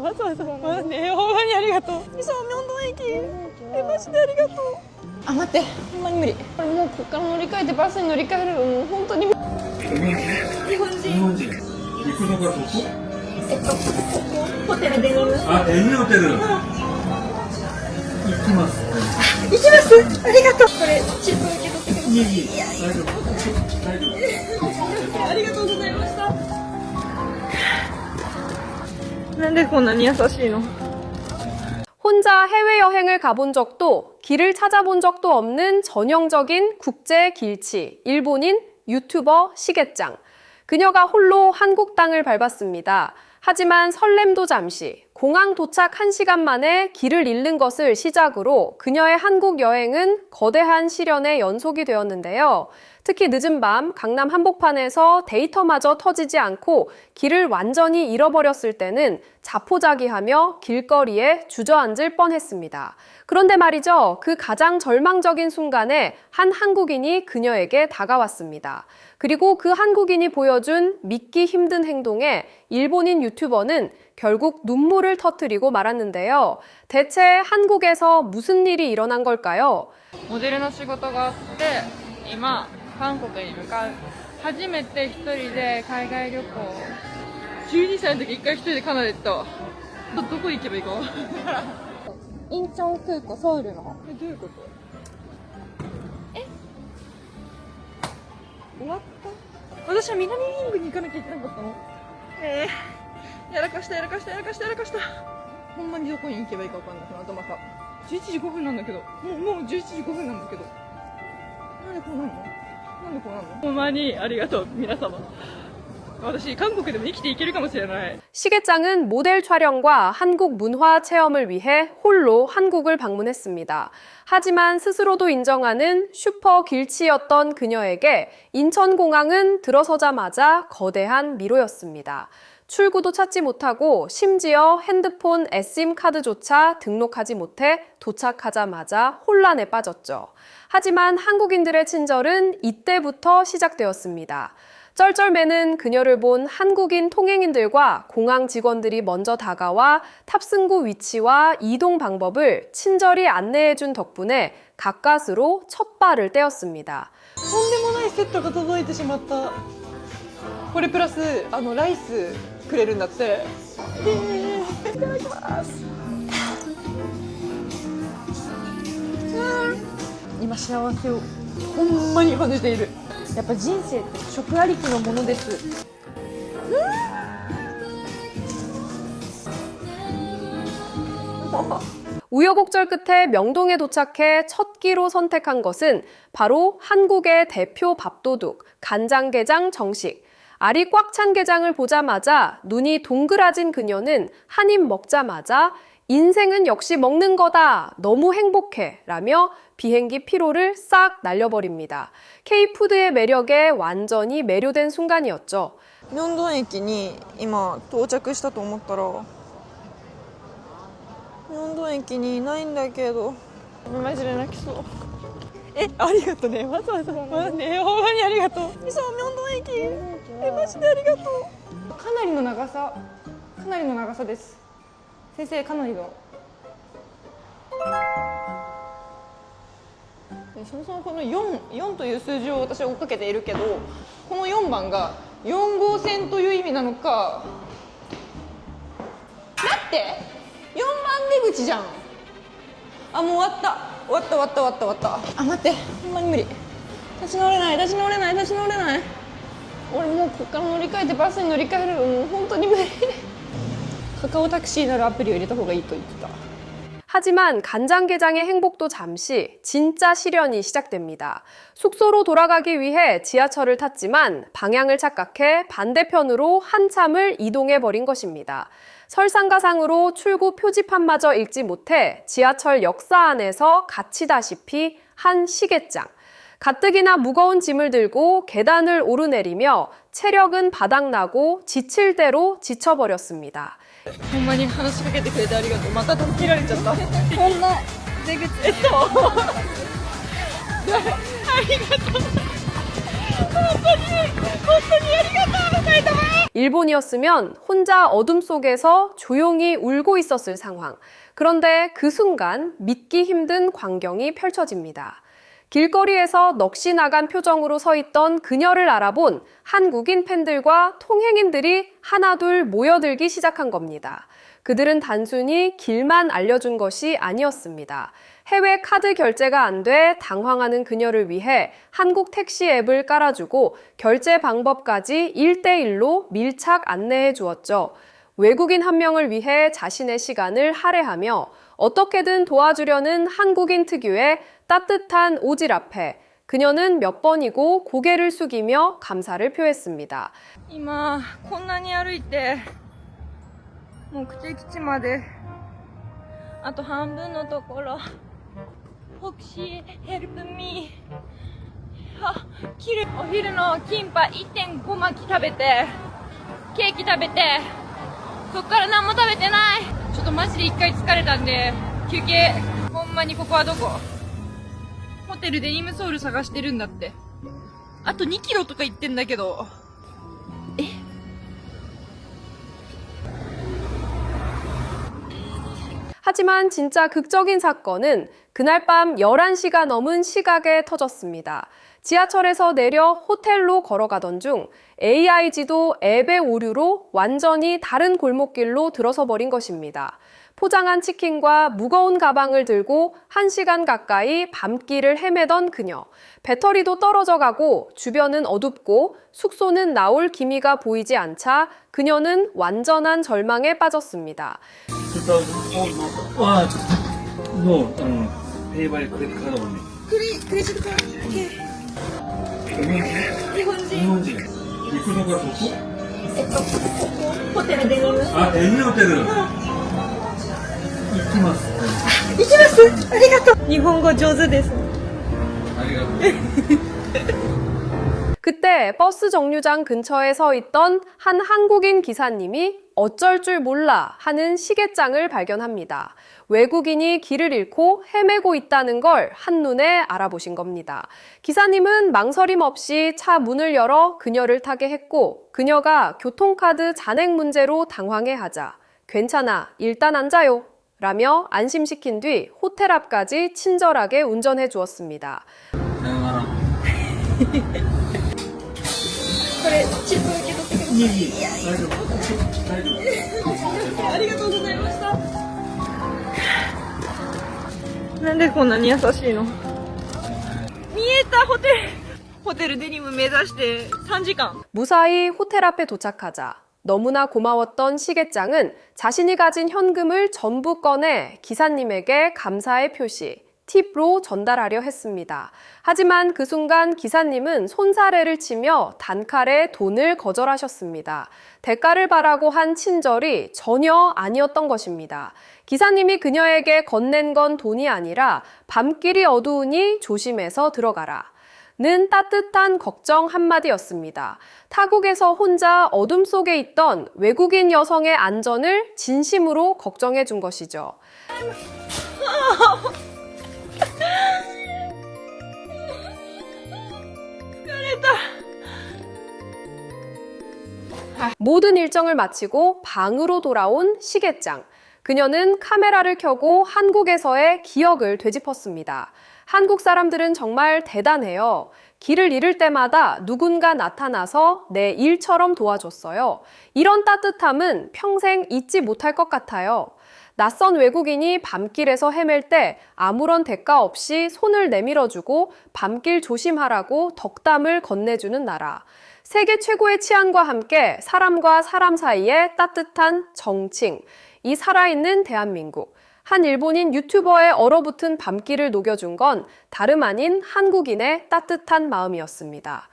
わざわざね、ほんまにありがとう。そう、明洞駅マジでありがとう。あ、待って、ほんまに無理。これもうこっから乗り換えてバスに乗り換えるのもう本当に日本人。行くのがどこ？ホテルデニム。あ、デニムホテル。行きます。行きます。ありがとう。これチップ受け取ってください。いえ、大丈夫。大丈夫。ありがとうございました。なんでこんなに優しいの？ 혼자 해외여행을 가본 적도 길을 찾아본 적도 없는 전형적인 국제 길치, 일본인 유튜버 시게짱. 그녀가 홀로 한국 땅을 밟았습니다. 하지만 설렘도 잠시, 공항 도착 1시간 만에 길을 잃는 것을 시작으로 그녀의 한국 여행은 거대한 시련의 연속이 되었는데요. 특히 늦은 밤 강남 한복판에서 데이터마저 터지지 않고 길을 완전히 잃어버렸을 때는 자포자기하며 길거리에 주저앉을 뻔했습니다. 그런데 말이죠. 그 가장 절망적인 순간에 한 한국인이 그녀에게 다가왔습니다. 그리고 그 한국인이 보여준 믿기 힘든 행동에 일본인 유튜버는 결국 눈물을 터뜨리고 말았는데요. 대체 한국에서 무슨 일이 일어난 걸까요? モデルの仕事があって今韓国に向かう。初めて一人で海外旅行。12歳の時一回一人でカナダ行ったわ。どこ行けばいいか分からん。インチョン空港、ソウルの。どういうこと？終わった？私は南イングに行かなきゃいけなかったの？やらかした。ほんまにどこに行けばいいか分かんなくなった。頭か。11時5分なんだけど。もう11時5分なんだけど。なんでこうなの？ほんまにありがとう、皆様。私、韓国でも生きていけるかもしれない。 시게짱은 모델 촬영과 한국 문화 체험을 위해 홀로 한국을 방문했습니다. 하지만 스스로도 인정하는 슈퍼 길치였던 그녀에게 인천공항은 들어서자마자 거대한 미로였습니다. 출구도 찾지 못하고 심지어 핸드폰 에스임 카드조차 등록하지 못해 도착하자마자 혼란에 빠졌죠. 하지만 한국인들의 친절은 이때부터 시작되었습니다. 쩔쩔매는 그녀를 본 한국인 통행인들과 공항 직원들이 먼저 다가와 탑승구 위치와 이동 방법을 친절히 안내해준 덕분에 가까스로 첫 발을 떼었습니다. とんでもないセットが届いてしまった。これプラスライスくれるんだって。いただきます。今幸せをほんまに感じている。やっぱ人生って食ありきのものです。우여곡절 끝에 명동에 도착해 첫 끼로 선택한 것은 바로 한국의 대표 밥도둑, 간장게장 정식. 알이 꽉 찬 게장을 보자마자 눈이 동그라진 그녀는 한 입 먹자마자 인생은 역시 먹는 거다. 너무 행복해. 라며 비행기 피로를 싹 날려버립니다. K-푸드의 매력에 완전히 매료된 순간이었죠. 明洞駅に今到着したと思ったら明洞駅にいないんだけどマジで泣きそう。ありがとうね、わざわざね、ほんまにありがとう。そう、明洞駅マジでありがとう。かなりの長さです。先生、かなりのそもそもこの 4という数字を私は追っかけているけど、この4番が4号線という意味なのか。待って、4番出口じゃん。あ、もう終わった。あ、待って、ほんまに無理。立ち直れない。俺もうこっから乗り換えてバスに乗り換えるのもう本当に無理。カカオタクシーなるアプリを入れた方がいいと言ってた。 하지만 간장게장의 행복도 잠시 진짜 시련이 시작됩니다. 숙소로 돌아가기 위해 지하철을 탔지만 방향을 착각해 반대편으로 한참을 이동해버린 것입니다. 설상가상으로 출구 표지판마저 읽지 못해 지하철 역사 안에서 갇히다시피 한 시게짱. 가뜩이나 무거운 짐을 들고 계단을 오르내리며 체력은 바닥나고 지칠 대로 지쳐버렸습니다. ほんまに話しかけてくれてありがとう。また助けられちゃった。こんな出口。ありがとう。 일본이었으면 혼자 어둠 속에서 조용히 울고 있었을 상황. 그런데 그 순간 믿기 힘든 광경이 펼쳐집니다. 길거리에서 넋이 나간 표정으로 서 있던 그녀를 알아본 한국인 팬들과 통행인들이 하나둘 모여들기 시작한 겁니다. 그들은 단순히 길만 알려준 것이 아니었습니다. 해외 카드 결제가 안 돼 당황하는 그녀를 위해 한국 택시 앱을 깔아주고 결제 방법까지 1대1로 밀착 안내해 주었죠. 외국인 한 명을 위해 자신의 시간을 할애하며 어떻게든 도와주려는 한국인 특유의 따뜻한 오질 앞에 그녀는 몇 번이고 고개를 숙이며 감사를 표했습니다. 今こんなに歩いて目的地まであと半分のところホクシーヘルプミーあ、お昼のキンパ 1.5 巻き食べてケーキ食べてそっから何も食べてないちょっとマジで一回疲れたんで休憩ほんまにここはどこホテルデニムソウル探してるんだってあと2キロとか言ってんだけど하지만 진짜 극적인 사건은 그날 밤 11시가 넘은 시각에 터졌습니다. 지하철에서 내려 호텔로 걸어가던 중 AIG도 앱의 오류로 완전히 다른 골목길로 들어서 버린 것입니다. 포장한 치킨과 무거운 가방을 들고 1시간 가까이 밤길을 헤매던 그녀. 배터리도 떨어져 가고 주변은 어둡고 숙소는 나올 기미가 보이지 않자 그녀는 완전한 절망에 빠졌습니다. ちょっと、もう、ペイバイクレジットカードもね。クレジットカード日本人日本人。行くのがそこホテルデニムあ、デニホテル。行きます。行きますありがとう日本語上手ですありがとう。 그때 버스 정류장 근처에 서 있던 한 한국인 기사님이 어쩔 줄 몰라 하는 시계장을 발견합니다. 외국인이 길을 잃고 헤매고 있다는 걸 한눈에 알아보신 겁니다. 기사님은 망설임 없이 차 문을 열어 그녀를 타게 했고 그녀가 교통카드 잔액 문제로 당황해하자 괜찮아, 일단 앉아요 라며 안심시킨 뒤 호텔 앞까지 친절하게 운전해 주었습니다. さよなら。これチップ受け取ってくださいいえいえ、大丈夫。大丈夫。ありがとうございましたなんでこんなに優しいの見えたホテルデニム目指して3時間 무사히 호텔 앞에 도착하자 너무나 고마웠던 시계장은 자신이 가진 현금을 전부 꺼내 기사님에게 감사의 표시, 팁으로 전달하려 했습니다. 하지만 그 순간 기사님은 손사래를 치며 단칼에 돈을 거절하셨습니다. 대가를 바라고 한 친절이 전혀 아니었던 것입니다. 기사님이 그녀에게 건넨 건 돈이 아니라 밤길이 어두우니 조심해서 들어가라. 는 따뜻한 걱정 한마디였습니다. 타국에서 혼자 어둠 속에 있던 외국인 여성의 안전을 진심으로 걱정해 준 것이죠. 모든 일정을 마치고 방으로 돌아온 시계장. 그녀는 카메라를 켜고 한국에서의 기억을 되짚었습니다. 한국 사람들은 정말 대단해요. 길을 잃을 때마다 누군가 나타나서 내 일처럼 도와줬어요. 이런 따뜻함은 평생 잊지 못할 것 같아요. 낯선 외국인이 밤길에서 헤맬 때 아무런 대가 없이 손을 내밀어주고 밤길 조심하라고 덕담을 건네주는 나라. 세계 최고의 치안과 함께 사람과 사람 사이의 따뜻한 정칭. 이 살아있는 대한민국. 한 일본인 유튜버의 얼어붙은 밤길을 녹여준 건 다름 아닌 한국인의 따뜻한 마음이었습니다.